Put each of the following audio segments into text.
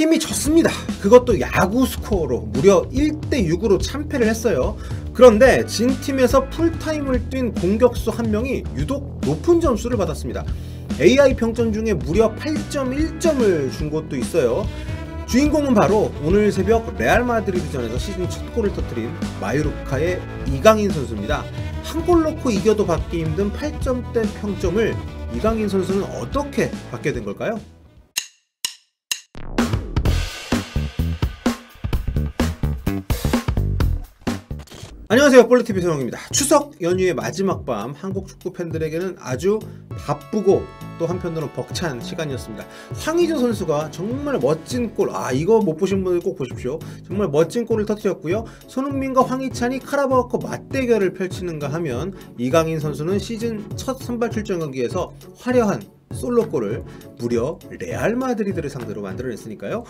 팀이 졌습니다. 그것도 야구 스코어로 무려 1대6으로 참패를 했어요. 그런데 진 팀에서 풀타임을 뛴 공격수 한 명이 유독 높은 점수를 받았습니다. AI 평점 중에 무려 8.1점을 준 곳도 있어요. 주인공은 바로 오늘 새벽 레알 마드리드전에서 시즌 첫 골을 터뜨린 마요르카의 이강인 선수입니다. 한 골 넣고 이겨도 받기 힘든 8점대 평점을 이강인 선수는 어떻게 받게 된 걸까요? 안녕하세요, 볼리TV 세영입니다. 추석 연휴의 마지막 밤, 한국 축구 팬들에게는 아주 바쁘고 또 한편으로는 벅찬 시간이었습니다. 황의조 선수가 정말 멋진 골, 이거 못 보신 분들 꼭 보십시오. 정말 멋진 골을 터뜨렸고요. 손흥민과 황희찬이 카라바오컵 맞대결을 펼치는가 하면 이강인 선수는 시즌 첫 선발 출전 경기에서 화려한 솔로골을 무려 레알 마드리드를 상대로 만들어냈으니까요.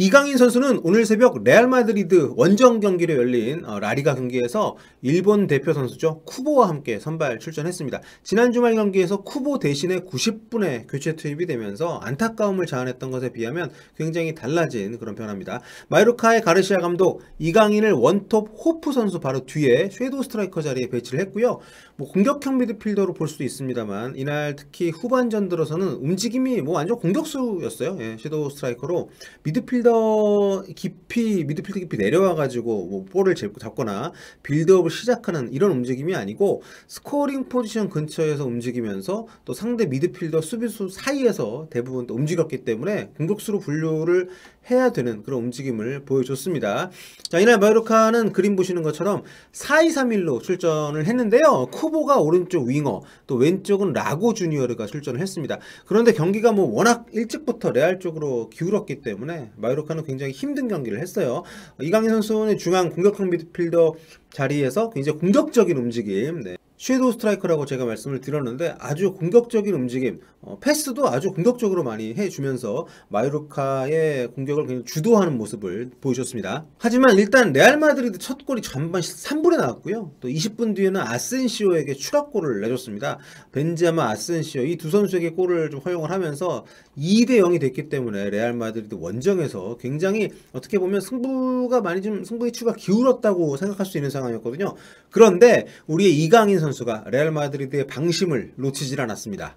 이강인 선수는 오늘 새벽 레알 마드리드 원정 경기로 열린 라리가 경기에서 일본 대표 선수죠, 쿠보와 함께 선발 출전했습니다. 지난 주말 경기에서 쿠보 대신에 90분에 교체 투입이 되면서 안타까움을 자아냈던 것에 비하면 굉장히 달라진 그런 변화입니다. 마요르카의 가르시아 감독, 이강인을 원톱 호프 선수 바로 뒤에 섀도우 스트라이커 자리에 배치를 했고요. 공격형 미드필더로 볼 수도 있습니다만 이날 특히 후반전 들어서는 움직임이 완전 공격수였어요. 섀도우 스트라이커로 미드필더 미드필더 깊이 내려와가지고 볼을 잡거나 빌드업을 시작하는 이런 움직임이 아니고 스코어링 포지션 근처에서 움직이면서 또 상대 미드필더 수비수 사이에서 대부분 또 움직였기 때문에 공격수로 분류를 해야 되는 그런 움직임을 보여줬습니다. 자, 이날 마요르카는 그림 보시는 것처럼 4-2-3-1로 출전을 했는데요. 쿠보가 오른쪽 윙어, 또 왼쪽은 라고 주니어르가 출전을 했습니다. 그런데 경기가 워낙 일찍부터 레알 쪽으로 기울었기 때문에 마요르카는 굉장히 힘든 경기를 했어요. 이강인 선수는 중앙 공격형 미드필더 자리에서 굉장히 공격적인 움직임, 섀도우 스트라이커라고 제가 말씀을 드렸는데 아주 공격적인 움직임, 패스도 아주 공격적으로 많이 해주면서 마요르카의 공격을 굉장히 주도하는 모습을 보여줬습니다. 하지만 일단 레알 마드리드 첫 골이 전반 3분에 나왔고요. 또 20분 뒤에는 아센시오에게 추가골을 내줬습니다. 벤제마, 아센시오 이 두 선수에게 골을 좀 허용을 하면서 2대0이 됐기 때문에 레알 마드리드 원정에서 굉장히 어떻게 보면 승부의 추가 기울었다고 생각할 수 있는 상황이었거든요. 그런데 우리의 이강인 선수가 레알 마드리드의 방심을 놓치질 않았습니다.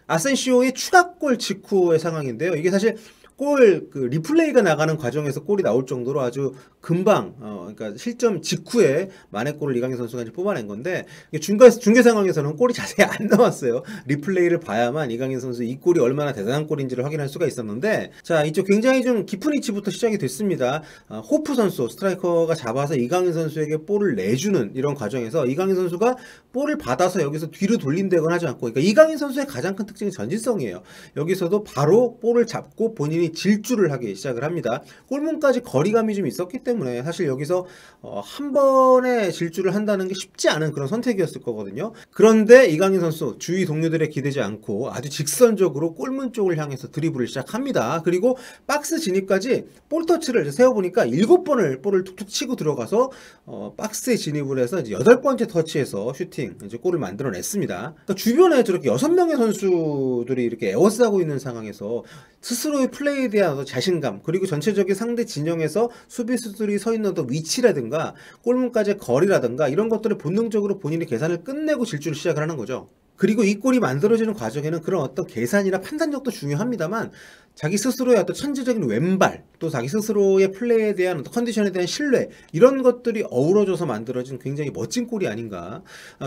아센시오의 추가골 직후의 상황인데요. 이게 사실 리플레이가 나가는 과정에서 골이 나올 정도로 아주 금방, 그러니까 실점 직후에 만회골을 이강인 선수가 이제 뽑아낸 건데, 중계 상황에서는 골이 자세히 안 나왔어요. 리플레이를 봐야만 이강인 선수 이 골이 얼마나 대단한 골인지를 확인할 수가 있었는데, 자, 이쪽 굉장히 좀 깊은 위치부터 시작이 됐습니다. 호프 선수, 스트라이커가 잡아서 이강인 선수에게 볼을 내주는 이런 과정에서 이강인 선수가 볼을 받아서 여기서 뒤로 돌린다거나 하지 않고, 그러니까 이강인 선수의 가장 큰 특징이 전진성이에요. 여기서도 바로 볼을 잡고 본인이 질주를 하기 시작을 합니다. 골문까지 거리감이 좀 있었기 때문에 사실 여기서 한 번에 질주를 한다는 게 쉽지 않은 그런 선택이었을 거거든요. 그런데 이강인 선수 주위 동료들에 기대지 않고 아주 직선적으로 골문 쪽을 향해서 드리블을 시작합니다. 그리고 박스 진입까지 볼 터치를 세어보니까 7번을 볼을 툭툭 치고 들어가서 박스에 진입을 해서 이제 8번째 터치에서 슈팅, 이제 골을 만들어냈습니다. 그러니까 주변에 저렇게 6명의 선수들이 이렇게 에워싸고 있는 상황에서 스스로의 플레이에 대한 자신감, 그리고 전체적인 상대 진영에서 수비수들이 서 있는 위치라든가 골문까지의 거리라든가 이런 것들을 본능적으로 본인의 계산을 끝내고 질주를 시작을 하는 거죠. 그리고 이 골이 만들어지는 과정에는 그런 어떤 계산이나 판단력도 중요합니다만 자기 스스로의 어떤 천재적인 왼발, 또 자기 스스로의 플레이에 대한 컨디션에 대한 신뢰, 이런 것들이 어우러져서 만들어진 굉장히 멋진 골이 아닌가.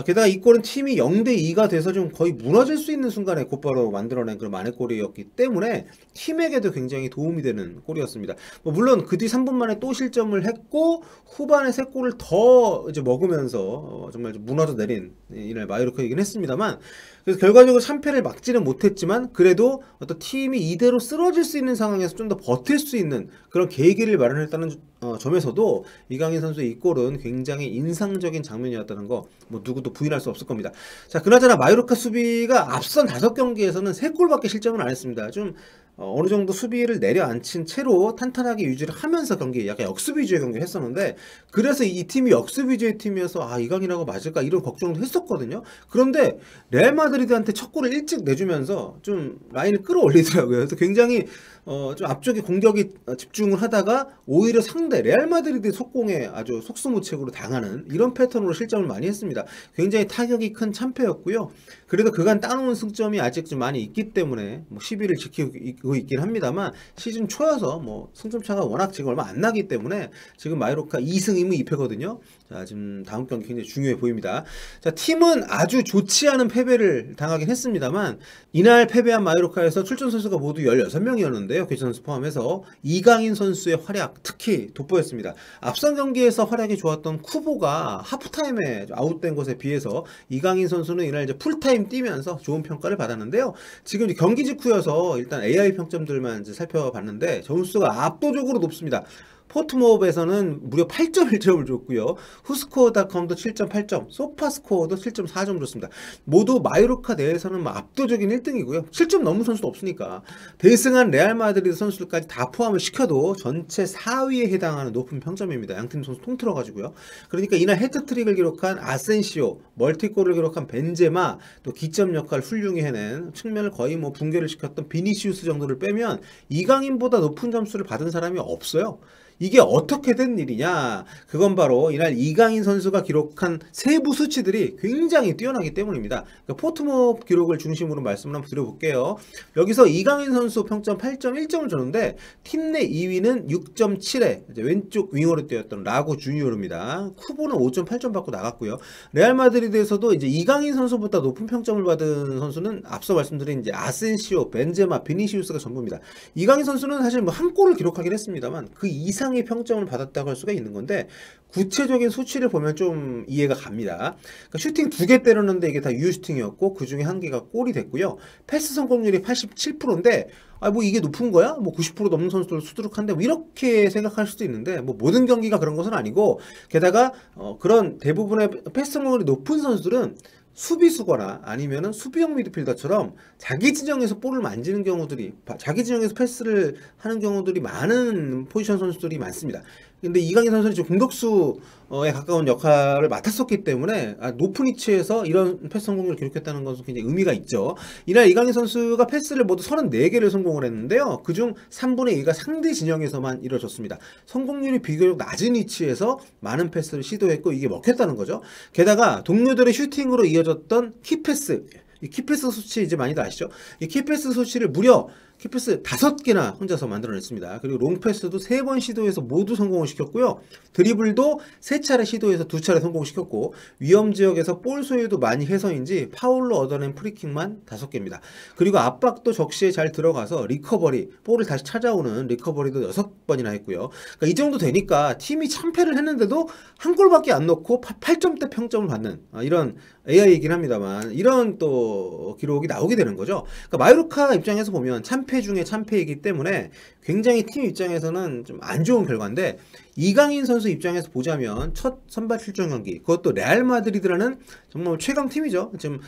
게다가 이 골은 팀이 0대2가 돼서 좀 거의 무너질 수 있는 순간에 곧바로 만들어낸 그런 만회골이었기 때문에 팀에게도 굉장히 도움이 되는 골이었습니다. 물론 그 뒤 3분 만에 또 실점을 했고 후반에 3골을 더 이제 먹으면서 정말 무너져 내린 이날 마요르카이긴 했습니다만, 그래서 결과적으로 3패를 막지는 못했지만 그래도 어떤 팀이 이대로 쓰러질 수 있는 상황에서 좀 더 버틸 수 있는 그런 계기를 마련했다는 점에서도 이강인 선수의 이 골은 굉장히 인상적인 장면이었다는 거 누구도 부인할 수 없을 겁니다. 자, 그나저나 마요르카 수비가 앞선 5경기에서는 3골밖에 실점을 안 했습니다. 좀 어느 정도 수비를 내려앉힌 채로 탄탄하게 유지를 하면서 경기, 약간 역수비 위주의 경기를 했었는데, 그래서 이 팀이 역수비 위주의 팀이어서 이강인하고 맞을까 이런 걱정도 했었거든요. 그런데 레알 마드리드한테 첫 골을 일찍 내주면서 좀 라인을 끌어올리더라고요. 그래서 굉장히 좀 앞쪽에 공격이 집중을 하다가 오히려 상대 레알 마드리드 속공에 아주 속수무책으로 당하는 이런 패턴으로 실점을 많이 했습니다. 굉장히 타격이 큰 참패였고요. 그래도 그간 따놓은 승점이 아직 좀 많이 있기 때문에 뭐 10위를 지키고 있긴 합니다만 시즌 초여서 뭐 승점 차가 워낙 지금 얼마 안 나기 때문에 지금 마요르카 2승 2무 2패거든요. 자, 지금 다음 경기 굉장히 중요해 보입니다. 자, 팀은 아주 좋지 않은 패배를 당하긴 했습니다만 이날 패배한 마요르카에서 출전 선수가 모두 16명이었는데요. 교체 선수 포함해서 이강인 선수의 활약 특히 돋보였습니다. 앞선 경기에서 활약이 좋았던 쿠보가 하프타임에 아웃된 것에 비해서 이강인 선수는 이날 이제 풀타임 뛰면서 좋은 평가를 받았는데요. 지금 이제 경기 직후여서 일단 AI 평점들만 이제 살펴봤는데 점수가 압도적으로 높습니다. 포트모업에서는 무려 8.1점을 줬고요. 후스코어닷컴도 7.8점, 소파스코어도 7.4점 줬습니다. 모두 마요르카 내에서는 압도적인 1등이고요. 7점 넘는 선수도 없으니까 대승한 레알 마드리드 선수들까지 다 포함을 시켜도 전체 4위에 해당하는 높은 평점입니다. 양팀 선수 통틀어 가지고요. 그러니까 이날 해트트릭을 기록한 아센시오, 멀티골을 기록한 벤제마, 또 기점 역할 훌륭히 해낸 측면을 거의 뭐 붕괴를 시켰던 비니시우스 정도를 빼면 이강인보다 높은 점수를 받은 사람이 없어요. 이게 어떻게 된 일이냐? 그건 바로 이날 이강인 선수가 기록한 세부 수치들이 굉장히 뛰어나기 때문입니다. 그러니까 포트모업 기록을 중심으로 말씀을 한번 드려볼게요. 여기서 이강인 선수 평점 8.1점을 줬는데 팀 내 2위는 6.7에 왼쪽 윙어로 뛰었던 라고 주니어르입니다. 쿠보는 5.8점 받고 나갔고요. 레알 마드리드에서도 이제 이강인 선수보다 높은 평점을 받은 선수는 앞서 말씀드린 이제 아센시오, 벤제마, 비니시우스가 전부입니다. 이강인 선수는 사실 뭐 한 골을 기록하긴 했습니다만 그 이상의 평점을 받았다고 할 수가 있는 건데 구체적인 수치를 보면 좀 이해가 갑니다. 그러니까 슈팅 2개 때렸는데 이게 다 유효 슈팅이었고 그 중에 1개가 골이 됐고요. 패스 성공률이 87%인데 뭐 이게 높은 거야? 뭐 90% 넘는 선수들 수두룩한데 뭐 이렇게 생각할 수도 있는데 뭐 모든 경기가 그런 것은 아니고 게다가 그런 대부분의 패스 성공률이 높은 선수들은 수비수거나 아니면은 수비형 미드필더처럼 자기 진영에서 볼을 만지는 경우들이 자기 진영에서 패스를 하는 경우들이 많은 포지션 선수들이 많습니다. 근데 이강인 선수는 지금 공격수에 가까운 역할을 맡았었기 때문에 높은 위치에서 이런 패스 성공률을 기록했다는 것은 굉장히 의미가 있죠. 이날 이강인 선수가 패스를 모두 34개를 성공을 했는데요. 그중 3분의 2가 상대 진영에서만 이루어졌습니다. 성공률이 비교적 낮은 위치에서 많은 패스를 시도했고 이게 먹혔다는 거죠. 게다가 동료들의 슈팅으로 이어졌던 키패스, 이 키패스 수치 이제 많이들 아시죠? 이 키패스 수치를 무려 키패스 5개나 혼자서 만들어냈습니다. 그리고 롱패스도 3번 시도해서 모두 성공을 시켰고요. 드리블도 3차례 시도해서 2차례 성공시켰고 위험지역에서 볼 소유도 많이 해서인지 파울로 얻어낸 프리킥만 5개입니다. 그리고 압박도 적시에 잘 들어가서 리커버리, 볼을 다시 찾아오는 리커버리도 6번이나 했고요. 그러니까 이 정도 되니까 팀이 참패를 했는데도 한 골밖에 안 넣고 8점대 평점을 받는 이런 AI이긴 합니다만 이런 또 기록이 나오게 되는 거죠. 그러니까 마요르카 입장에서 보면 참패 중에 참패이기 때문에 굉장히 팀 입장에서는 좀 안 좋은 결과인데 이강인 선수 입장에서 보자면 첫 선발 출전 경기 그것도 레알 마드리드라는 정말 최강 팀이죠. 지금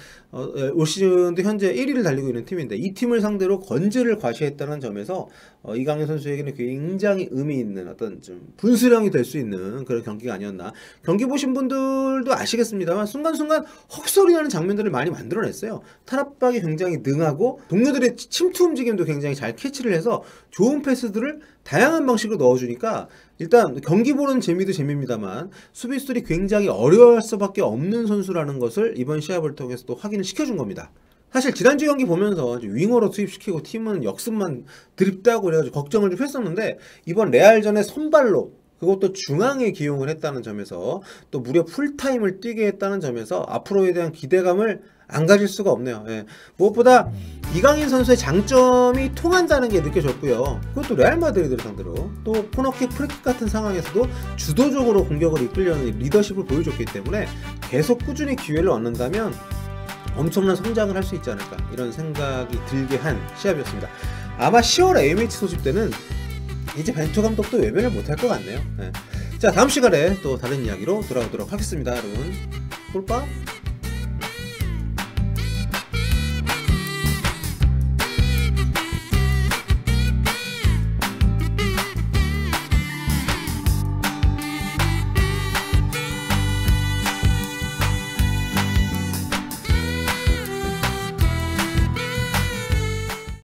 올 시즌도 현재 1위를 달리고 있는 팀인데 이 팀을 상대로 건재를 과시했다는 점에서 이강인 선수에게는 굉장히 의미 있는 어떤 좀 분수령이 될 수 있는 그런 경기가 아니었나. 경기 보신 분들도 아시겠습니다만 순간순간 헛소리 나는 장면들을 많이 만들어냈어요. 탈압박이 굉장히 능하고 동료들의 침투 움직임도 굉장히 잘 캐치를 해서 좋은 패스들을 다양한 방식으로 넣어주니까 일단 경기 보는 재미도 재미입니다만 수비수들이 굉장히 어려워할 수밖에 없는 선수라는 것을 이번 시합을 통해서 또 확인을 시켜준 겁니다. 사실 지난주 경기 보면서 윙어로 투입시키고 팀은 역습만 드립다고 그래가지고 걱정을 좀 했었는데 이번 레알전에 선발로 그것도 중앙에 기용을 했다는 점에서 또 무려 풀타임을 뛰게 했다는 점에서 앞으로에 대한 기대감을 안 가질 수가 없네요. 예. 무엇보다 이강인 선수의 장점이 통한다는 게 느껴졌고요. 그것도 레알 마드리드를 상대로 또 코너킥 프리킥 같은 상황에서도 주도적으로 공격을 이끌려는 리더십을 보여줬기 때문에 계속 꾸준히 기회를 얻는다면 엄청난 성장을 할 수 있지 않을까 이런 생각이 들게 한 시합이었습니다. 아마 10월 AMH 소집 때는 이제 벤투 감독도 외면을 못할 것 같네요. 네. 자, 다음 시간에 또 다른 이야기로 돌아오도록 하겠습니다. 여러분, 꿀빠